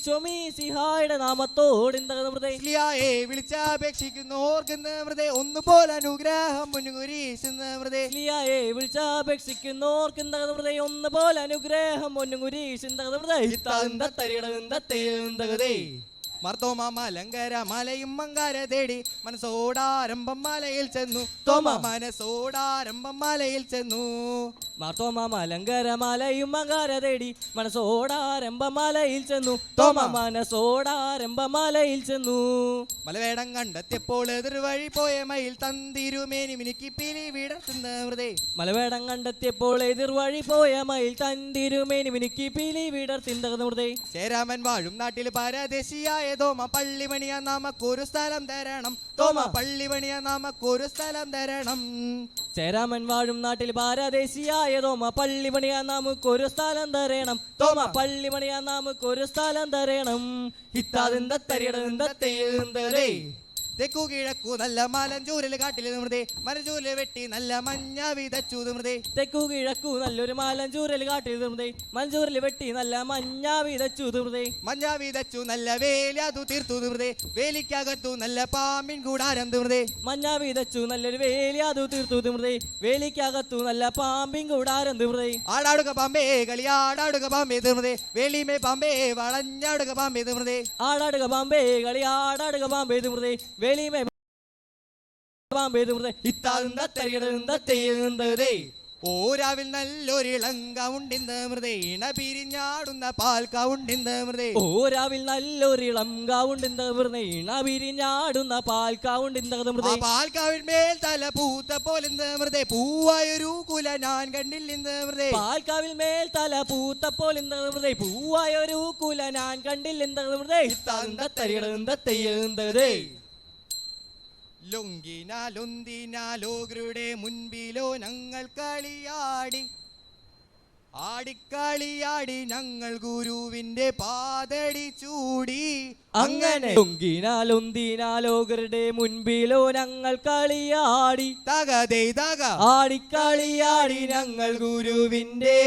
ഈശോമിശിഹായുടെ നാമത്തോടിന്തകൃതേ വിളിച്ചപേക്ഷിക്കുന്നോർക്കുന്ന മൃതേ ഒന്നുപോലെ അനുഗ്രഹം മുന്നുകുരീശുന്ന മൃതേ വിളിച്ചപേക്ഷിക്കുന്നോർക്കിന്തകൃതേ ഒന്നുപോലെ അനുഗ്രഹം മുന്നുകുരീശിന്തകൃതേ മർത്തോമാമലങ്കര മലയും മങ്കാര തേടി മനസ്സോടാരംഭം മലയിൽ ചെന്നു തോമ മനസ്സോടാരംഭം മലയിൽ ചെന്നു മാർത്തോമാമലങ്കര മലയും മങ്കാര തേടി മനസ്സോടാരംഭം മലയിൽ ചെന്നു തോമ മനസ്സോടാരംഭം മലയിൽ ചെന്നു മലവേടം കണ്ടെത്തിയപ്പോൾ എതിർവഴി പോയ മയിൽ തന്തിരുമേനി മിനുക്കി പിലി വിടർത്തുന്ന മൃതേ മലവേടം കണ്ടെത്തിയപ്പോൾ എതിർവഴി പോയ മയിൽ തന്തിരുമേനി മിനുക്കി പിലി വിടർത്തിന്തകൃത മൃതേ ചേരാമൻ വാഴും നാട്ടിൽ പരദേശിയായ തോമ പള്ളിമണിയ നമുക്കൊരു സ്ഥലം തരണം തോമ പള്ളിമണിയ നമുക്കൊരു സ്ഥലം തരണം ചേരാമൻ വാഴും നാട്ടിൽ ഭാരദേശിയായ തോമ പള്ളിമണിയാ നമുക്കൊരു സ്ഥലം തരണം തോമ പള്ളിമണിയാ നമുക്കൊരു സ്ഥലം തരണം ഇത്താതിന്തേ തെക്കു കിഴക്കു നല്ല മലഞ്ചൂരിൽ കാട്ടിൽ മൃതേ മലഞ്ചൂരിൽ വെട്ടി നല്ല മഞ്ഞ വിതച്ചു മൃതേ തെക്കു കിഴക്കു നല്ലൊരു മലഞ്ചൂരിൽ കാട്ടിൽ മൃതേ മലഞ്ചൂരിൽ വെട്ടി നല്ല മഞ്ഞ വിതച്ചു മൃതേ മഞ്ഞ വിതച്ചു നല്ല വേലി അതു തീർത്തു മൃതേ വേലിക്കകത്തു നല്ല പാമ്പിൻ കൂടാരം മൃതേ മഞ്ഞ വിതച്ചു നല്ലൊരു വേലി അതു തീർത്തു മൃതേ വേലിക്കകത്തു നല്ല പാമ്പിൻ കൂടാരം മൃതേ ആടാടുക പാമ്പേ കളിയാടാടുക പാമ്പേ മൃതേ വേലിമേ പാമ്പേ വളഞ്ഞാടുക പാമ്പേ മൃതേ ആടാടുക പാമ്പേ കളിയാടാടുക പാമ്പേ മൃതേ വേലിമേ ഓരാവിൽ നല്ലൊരിളങ്ക ഉണ്ടിന്ന് മൃതേ ഇണ പിരിഞ്ഞാടുന്ന പാൽക്കാവുണ്ടിന്ന് മൃതേ ഓരാവിൽ നല്ലൊരിളം കാവുണ്ടിന്ത മൃതേ ഇണ പിരിഞ്ഞാടുന്ന പാൽക്കാവുണ്ടിന്ത മൃതേ പാൽക്കാവിൽ മേൽ തല പൂത്ത പോലെന്ന് മൃതേ പൂവായൊരു കുല ഞാൻ കണ്ടില്ലെന്ന് മൃതേ പാൽക്കാവിൽ മേൽ തല പൂത്ത പോലെന്ത മൃതേ പൂവായൊരു കുല ഞാൻ കണ്ടില്ലെന്ത മൃതേ ലൊന്തിനാലൊന്തിനാലോകരുടെ മുൻപിലോ ഞങ്ങൾ കളിയാടി ആടിക്കളിയാടി ഞങ്ങൾ ഗുരുവിന്റെ പാദടി ചൂടി അങ്ങനെ ലൊന്തിനാലൊന്തിനാലോകരുടെ മുൻപിലോ ഞങ്ങൾ കളിയാടി തകതേ തക ആടിക്കളിയാടി ഞങ്ങൾ ഗുരുവിന്റെ